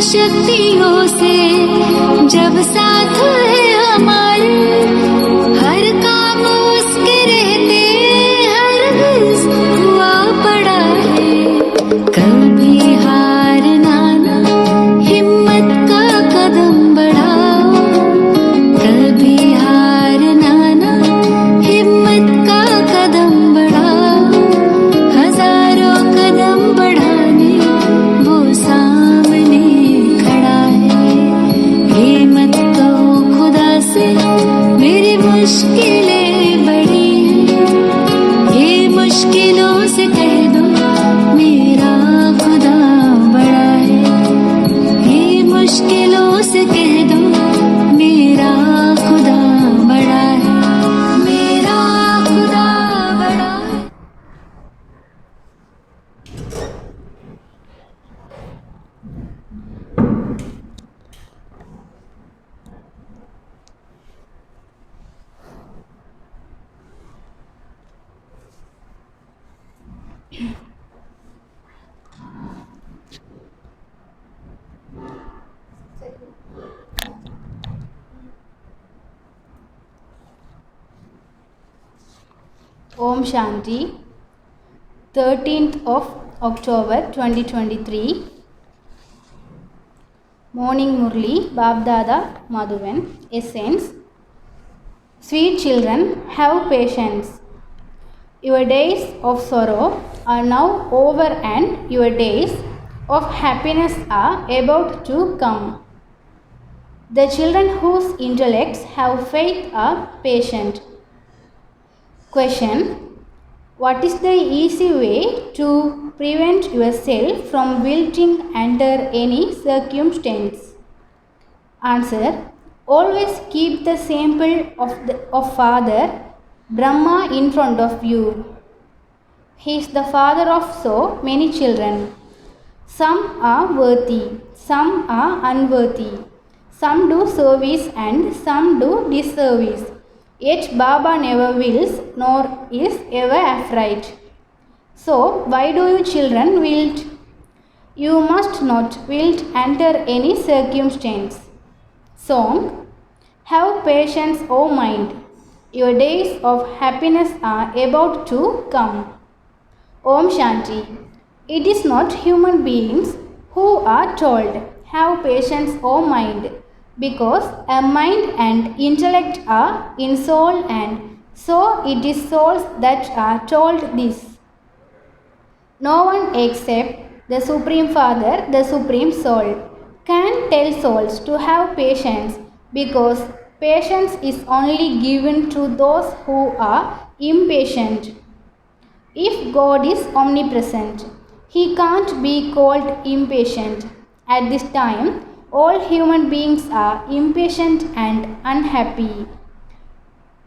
शक्तियों से जब साथ है हमारे, हर काम उसके रहते हर हिस्स हुआ पड़ा है। कभी हारना ना, हिम्मत का कदम बढ़ाओ। कभी हारना ना, हिम्मत का कदम बढ़ाओ। हजारों कदम बढ़ाने वो सामने खड़ा है। ये मत कहो खुदा से मेरी मुश्किलें बड़ी हैं। ये मुश्किलों से कह दो मेरा खुदा बड़ा है। ये मुश्किलों से कह दो मेरा खुदा बड़ा है। मेरा खुदा बड़ा है। Om Shanti, 13th of October 2023. Morning Murli, Babdada Madhuvan. Essence. Sweet children, have patience. Your days of sorrow are now over and your days of happiness are about to come. The children whose intellects have faith are patient. Question: what is the easy way to prevent yourself from wilting under any circumstance? Answer: always keep the symbol of Father Brahma in front of you. He is the father of so many children. Some are worthy, some are unworthy. Some do service and some do disservice. Yet Baba never wills nor is ever afraid. So why do you children wilt? You must not wilt under any circumstance. Song: have patience, O mind. Your days of happiness are about to come. Om Shanti. It is not human beings who are told, have patience, O mind, because a mind and intellect are in soul, and so it is souls that are told this. No one except the Supreme Father, the Supreme Soul, can tell souls to have patience, because patience is only given to those who are impatient. If God is omnipresent, He can't be called impatient. At this time, all human beings are impatient and unhappy.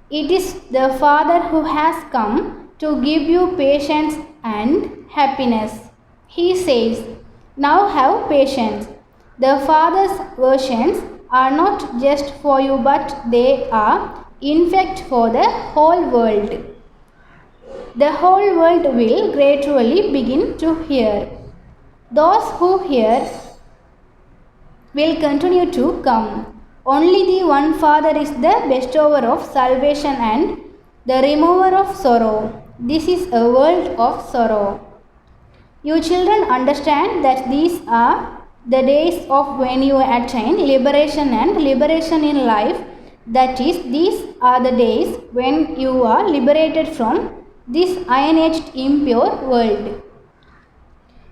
It is the Father who has come to give you patience and happiness. He says, now have patience. The Father's versions are not just for you, but they are in fact for the whole world. The whole world will gradually begin to hear. Those who hear will continue to come. Only the one Father is the bestower of salvation and the remover of sorrow. This is a world of sorrow. You children understand that these are the days of when you attain liberation and liberation in life. That is, these are the days when you are liberated from this iron-edged impure world.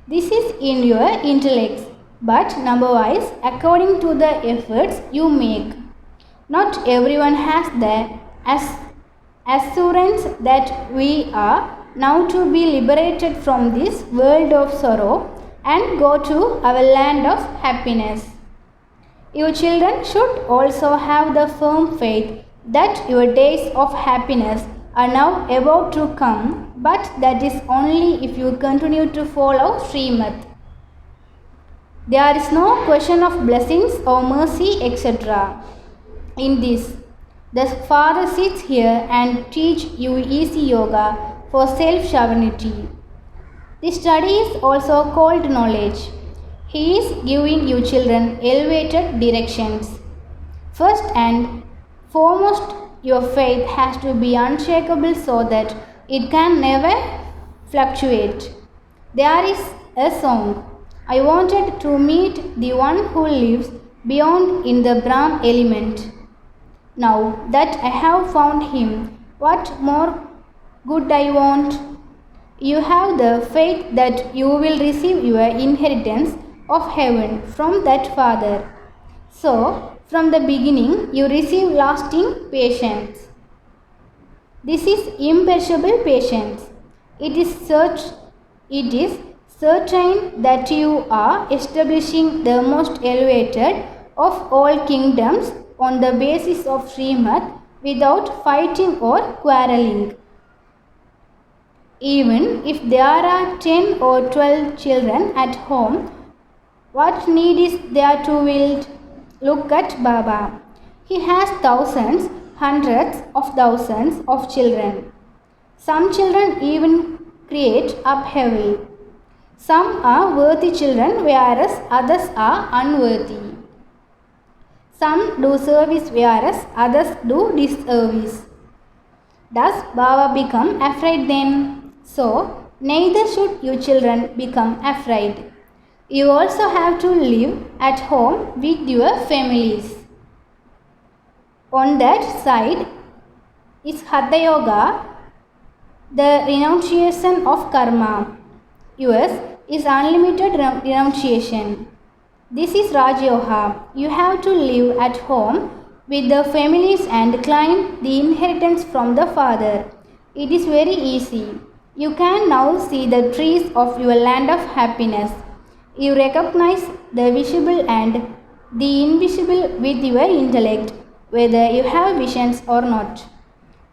This is in your intellects, but number-wise according to the efforts you make. Not everyone has the assurance that we are now to be liberated from this world of sorrow and go to our land of happiness. You children should also have the firm faith that your days of happiness are now about to come, but that is only if you continue to follow Srimad. There is no question of blessings or mercy, etc. In this, the Father sits here and teach you easy yoga for self-sovereignty. This study is also called knowledge. He is giving you children elevated directions. First and foremost, your faith has to be unshakable so that it can never fluctuate. There is a song, I wanted to meet the one who lives beyond in the Brahm element. Now that I have found him, what more good I want? You have the faith that you will receive your inheritance of heaven from that Father. So, from the beginning, you receive lasting patience. This is imperishable patience. It is certain that you are establishing the most elevated of all kingdoms on the basis of Srimad without fighting or quarreling. Even if there are 10 or 12 children at home, what need is there to wield? Look at Baba. He has thousands, hundreds of thousands of children. Some children even create upheaval. Some are worthy children, whereas others are unworthy. Some do service, whereas others do disservice. Does Baba become afraid then? So, neither should you children become afraid. You also have to live at home with your families. On that side is Hatha Yoga, the renunciation of karma. Yours is unlimited renunciation. This is Raj Yoga. You have to live at home with the families and claim the inheritance from the father. It is very easy. You can now see the trees of your land of happiness. You recognize the visible and the invisible with your intellect, whether you have visions or not.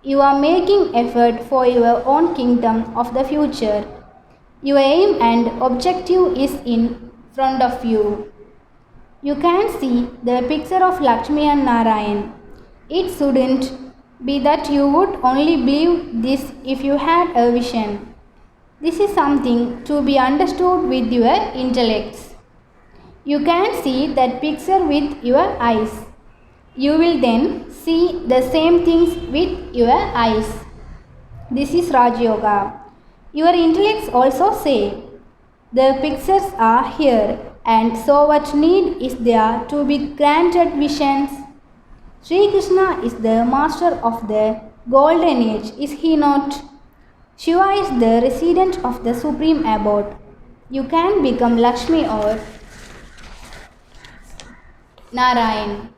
You are making effort for your own kingdom of the future. Your aim and objective is in front of you. You can see the picture of Lakshmi and Narayan. It shouldn't be that you would only believe this if you had a vision. This is something to be understood with your intellects. You can see that picture with your eyes. You will then see the same things with your eyes. This is Raj Yoga. Your intellects also say, the pictures are here, and so what need is there to be granted visions? Sri Krishna is the master of the golden age, is he not? Shiva is the resident of the supreme abode. You can become Lakshmi or Narayan.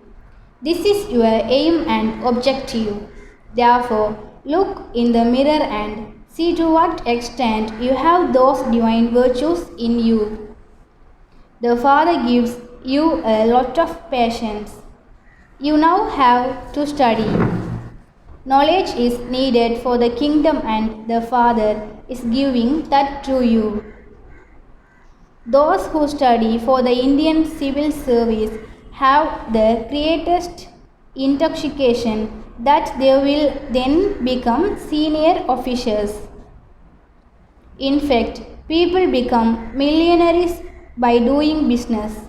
This is your aim and objective. Therefore, look in the mirror and see to what extent you have those divine virtues in you. The Father gives you a lot of patience. You now have to study. Knowledge is needed for the kingdom, and the Father is giving that to you. Those who study for the Indian civil service have the greatest intoxication that they will then become senior officers. In fact, people become millionaires by doing business.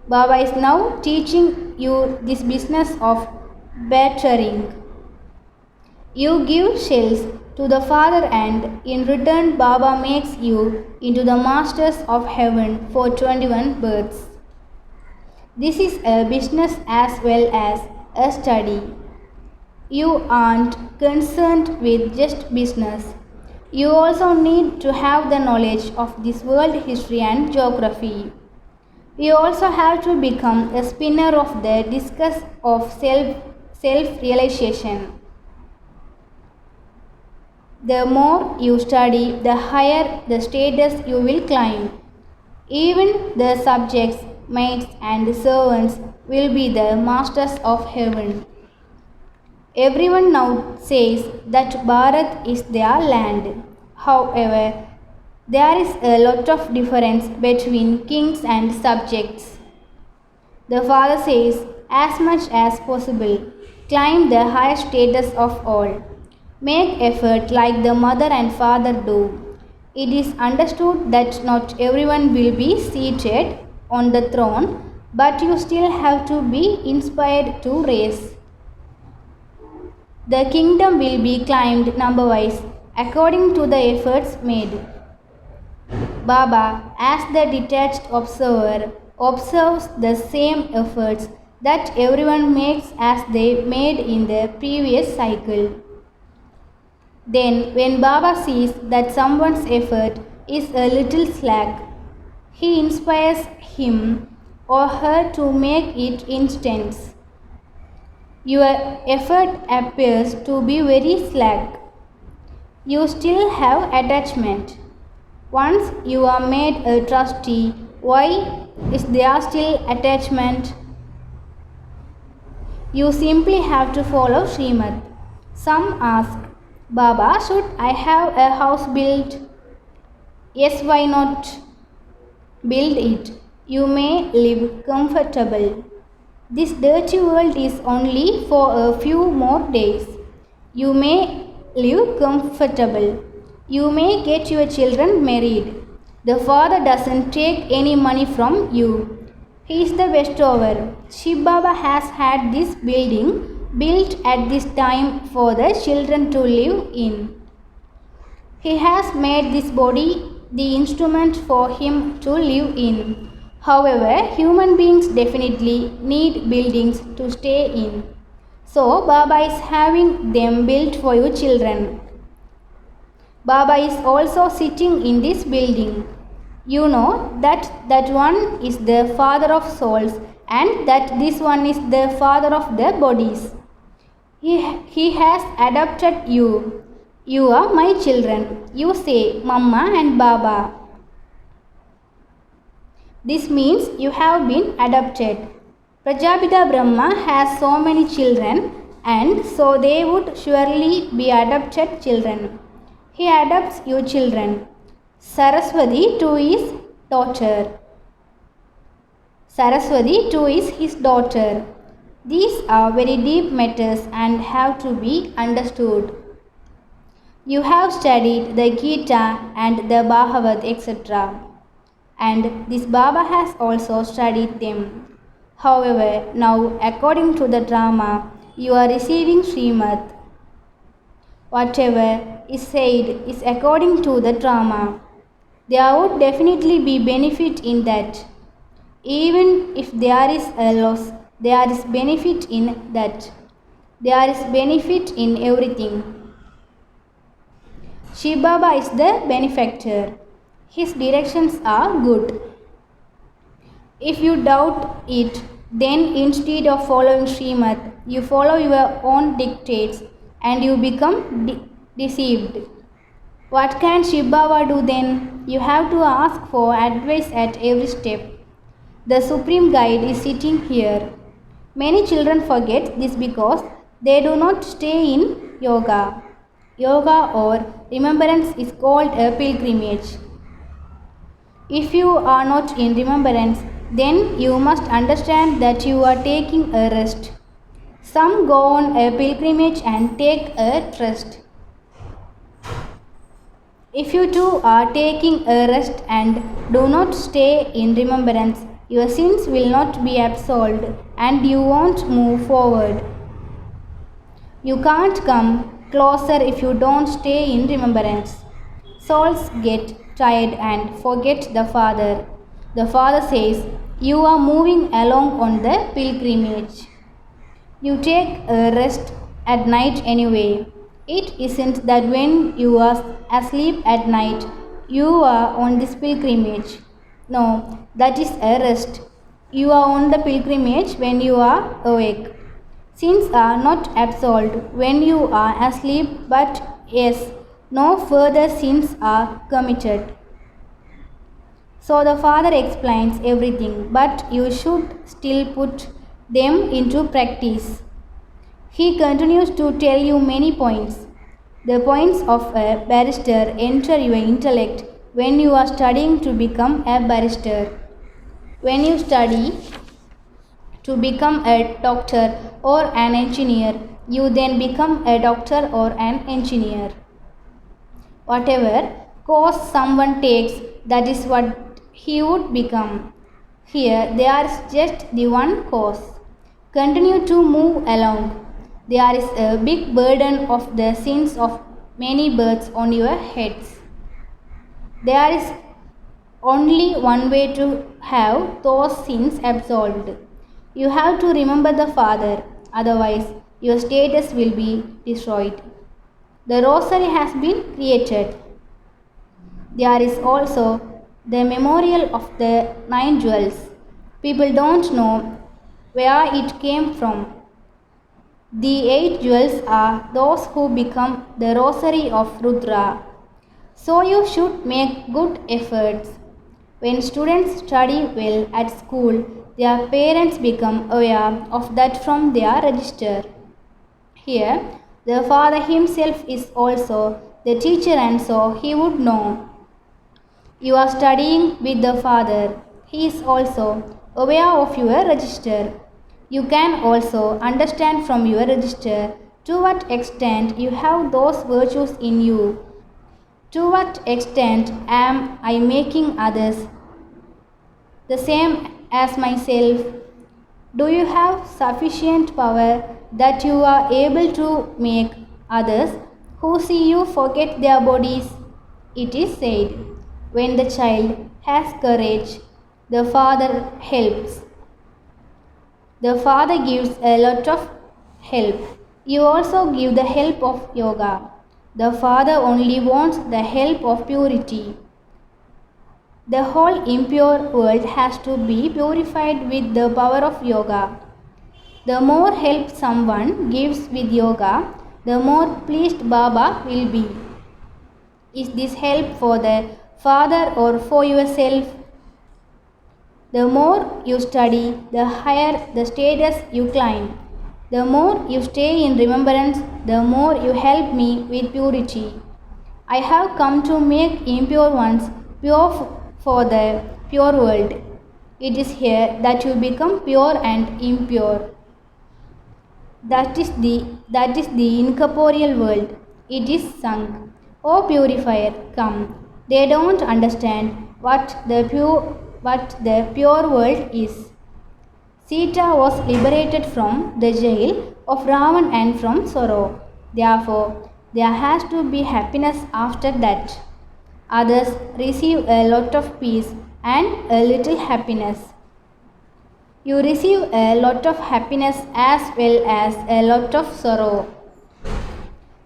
Baba is now teaching you this business of bartering. You give shells to the Father, and in return Baba makes you into the masters of heaven for 21 births. This is a business as well as a study. You aren't concerned with just business. You also need to have the knowledge of this world history and geography. You also have to become a spinner of the discus of self-realization. The more you study, the higher the status you will climb. Even the subjects, maids, and servants will be the masters of heaven. Everyone now says that Bharat is their land. However, there is a lot of difference between kings and subjects. The Father says, as much as possible, climb the highest status of all. Make effort like the mother and father do. It is understood that not everyone will be seated on the throne, but you still have to be inspired to race. The kingdom will be climbed number-wise according to the efforts made. Baba, as the detached observer, observes the same efforts that everyone makes as they made in the previous cycle. Then, when Baba sees that someone's effort is a little slack, he inspires him or her to make it instant. Your effort appears to be very slack. You still have attachment. Once you are made a trustee, why is there still attachment? You simply have to follow Srimad. Some ask, Baba, should I have a house built? Yes, why not? Build it. You may live comfortable. This dirty world is only for a few more days. You may live comfortable. You may get your children married. The Father doesn't take any money from you. He is the bestower. Shiv Baba has had this building built at this time for the children to live in. He has made this body the instrument for him to live in. However, human beings definitely need buildings to stay in. So, Baba is having them built for you children. Baba is also sitting in this building. You know that one is the father of souls and that this one is the father of the bodies. He has adopted you. You are my children. You say Mama and Baba. This means you have been adopted. Prajapita Brahma has so many children and so they would surely be adopted children. He adopts you children. Saraswati too is daughter. Saraswati too is his daughter. These are very deep matters and have to be understood. You have studied the Gita and the Bhagavad etc. And this Baba has also studied them. However, now according to the drama, you are receiving Srimad. Whatever is said is according to the drama. There would definitely be benefit in that. Even if there is a loss, there is benefit in that. There is benefit in everything. Shiv Baba is the benefactor. His directions are good. If you doubt it, then instead of following Srimad, you follow your own dictates and you become deceived. What can Shiv Baba do then? You have to ask for advice at every step. The Supreme Guide is sitting here. Many children forget this because they do not stay in yoga. Yoga or remembrance is called a pilgrimage. If you are not in remembrance, then you must understand that you are taking a rest. Some go on a pilgrimage and take a rest. If you too are taking a rest and do not stay in remembrance, your sins will not be absolved and you won't move forward. You can't come closer if you don't stay in remembrance. Souls get tired and forget the Father. The Father says, you are moving along on the pilgrimage. You take a rest at night anyway. It isn't that when you are asleep at night, you are on this pilgrimage. No, that is a rest. You are on the pilgrimage when you are awake. Sins are not absolved when you are asleep, but yes, no further sins are committed. So the Father explains everything, but you should still put them into practice. He continues to tell you many points. The points of a barrister enter your intellect when you are studying to become a barrister. When you study to become a doctor or an engineer, you then become a doctor or an engineer. Whatever course someone takes, that is what he would become. Here, there is just the one course. Continue to move along. There is a big burden of the sins of many births on your heads. There is only one way to have those sins absolved. You have to remember the Father, otherwise your status will be destroyed. The rosary has been created. There is also the memorial of the 9 jewels. People don't know where it came from. The 8 jewels are those who become the rosary of Rudra. So you should make good efforts. When students study well at school, their parents become aware of that from their register. Here, the Father himself is also the teacher and so he would know. You are studying with the Father. He is also aware of your register. You can also understand from your register to what extent you have those virtues in you. To what extent am I making others the same as myself? Do you have sufficient power that you are able to make others who see you forget their bodies? It is said, when the child has courage, the Father helps. The Father gives a lot of help. You also give the help of yoga. The Father only wants the help of purity. The whole impure world has to be purified with the power of yoga. The more help someone gives with yoga, the more pleased Baba will be. Is this help for the Father or for yourself? The more you study, the higher the status you climb. The more you stay in remembrance, the more you help me with purity. I have come to make impure ones pure for the pure world. It is here that you become pure and impure. That is the incorporeal world. It is sung. O purifier, come. They don't understand what the pure world is. Sita was liberated from the jail of Ravan and from sorrow. Therefore, there has to be happiness after that. Others receive a lot of peace and a little happiness. You receive a lot of happiness as well as a lot of sorrow.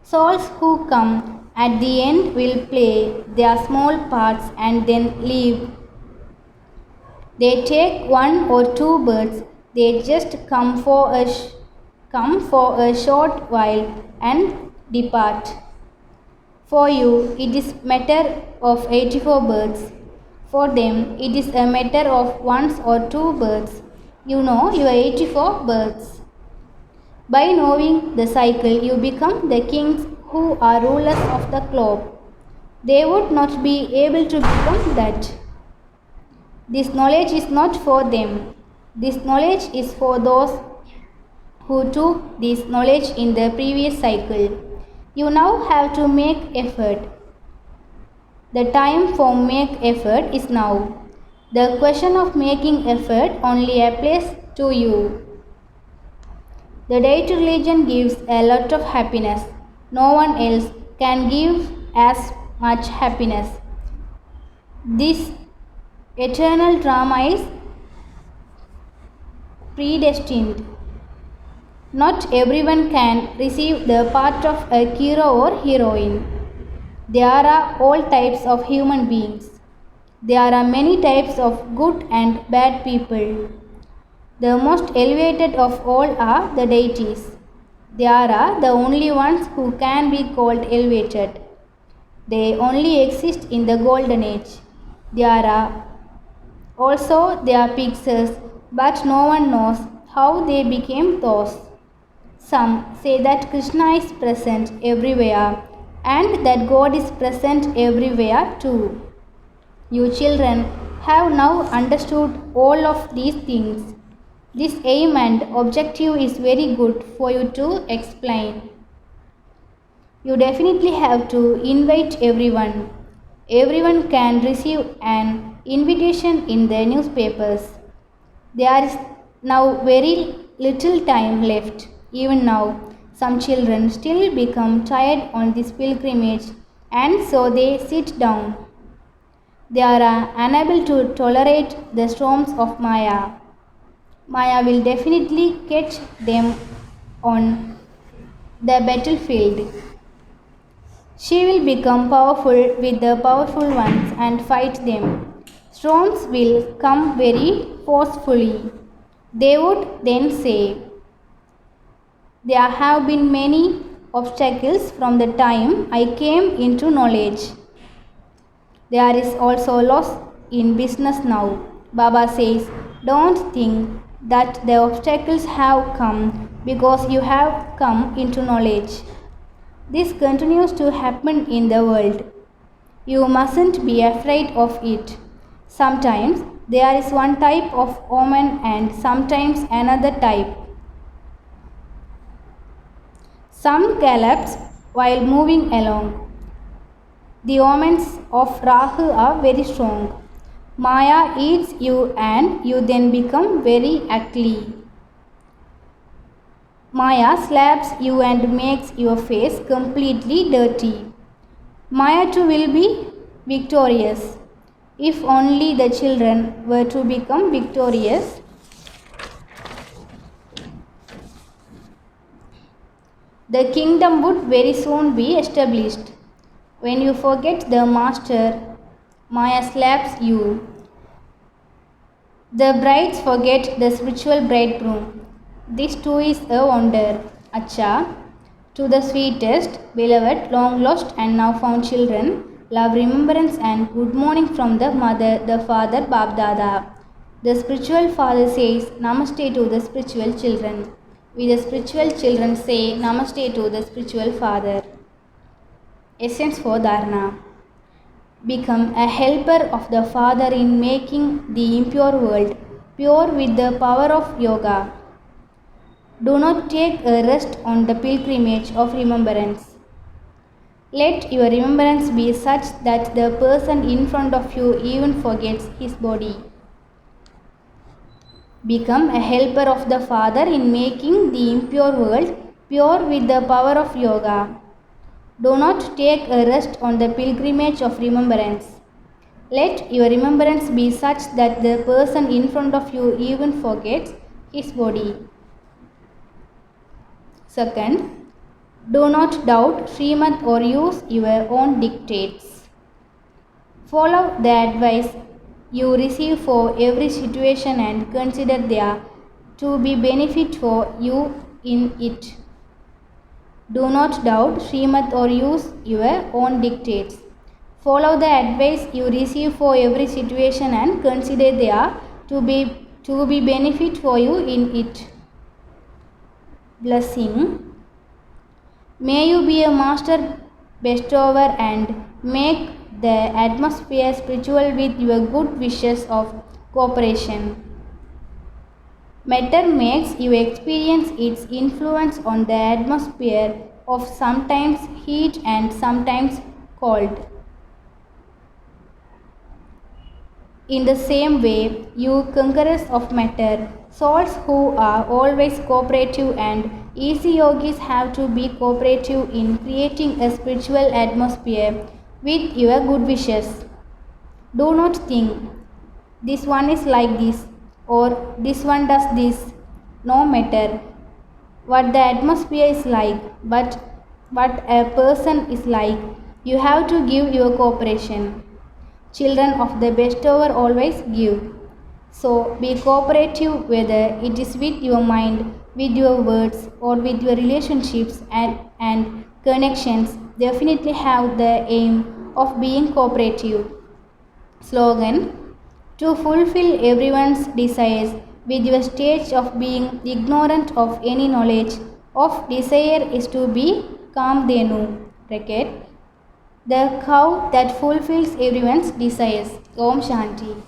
Souls who come at the end will play their small parts and then leave. They take one or two birds, they just come for a short while and depart. For you, it is matter of 84 birds. For them, it is a matter of one or two birds. You know your 84 birds. By knowing the cycle, you become the kings who are rulers of the globe. They would not be able to become that. This knowledge is not for them. This knowledge is for those who took this knowledge in the previous cycle. You now have to make effort. The time for make effort is now. The question of making effort only applies to you. The deity religion gives a lot of happiness. No one else can give as much happiness. This eternal drama is predestined. Not everyone can receive the part of a hero or heroine. There are all types of human beings. There are many types of good and bad people. The most elevated of all are the deities. They are the only ones who can be called elevated. They only exist in the golden age. There are also their pixels, but no one knows how they became those. Some say that Krishna is present everywhere and that God is present everywhere too. You children have now understood all of these things. This aim and objective is very good for you to explain. You definitely have to invite everyone. Everyone can receive an invitation in the newspapers. There is now very little time left. Even now, some children still become tired on this pilgrimage and so they sit down. They are unable to tolerate the storms of Maya. Maya will definitely catch them on the battlefield. She will become powerful with the powerful ones and fight them. Storms will come very forcefully. They would then say, there have been many obstacles from the time I came into knowledge. There is also loss in business now. Baba says, don't think that the obstacles have come because you have come into knowledge. This continues to happen in the world. You mustn't be afraid of it. Sometimes there is one type of omen and sometimes another type. Some gallops while moving along. The omens of Rahu are very strong. Maya eats you and you then become very ugly. Maya slaps you and makes your face completely dirty. Maya too will be victorious. If only the children were to become victorious, the kingdom would very soon be established. When you forget the master, Maya slaps you. The brides forget the spiritual bridegroom. This too is a wonder. Acha. To the sweetest, beloved, long lost and now found children, love, remembrance and good morning from the mother, the father, Bab Dada. The spiritual father says Namaste to the spiritual children. We the spiritual children say Namaste to the spiritual father. Essence for Dharana. Become a helper of the Father in making the impure world pure with the power of yoga. Do not take a rest on the pilgrimage of remembrance. Let your remembrance be such that the person in front of you even forgets his body. Become a helper of the Father in making the impure world pure with the power of yoga. Do not take a rest on the pilgrimage of remembrance. Let your remembrance be such that the person in front of you even forgets his body. Second, do not doubt Srimad or use your own dictates. Follow the advice you receive for every situation and consider there to be benefit for you in it. Do not doubt Srimad or use your own dictates. Follow the advice you receive for every situation and consider there to be benefit for you in it. Blessing. May you be a master bestower and make the atmosphere spiritual with your good wishes of cooperation. Matter makes you experience its influence on the atmosphere of sometimes heat and sometimes cold. In the same way, you conquerors of matter, souls who are always cooperative and easy yogis have to be cooperative in creating a spiritual atmosphere with your good wishes. Do not think, this one is like this or this one does this. No matter what the atmosphere is like, but what a person is like, you have to give your cooperation. Children of the bestower always give. So be cooperative whether it is with your mind, with your words, or with your relationships and connections. Definitely have the aim of being cooperative. Slogan. To fulfill everyone's desires with your stage of being ignorant of any knowledge of desire is to be Kamdenu. Bracket. The cow that fulfills everyone's desires. Om Shanti.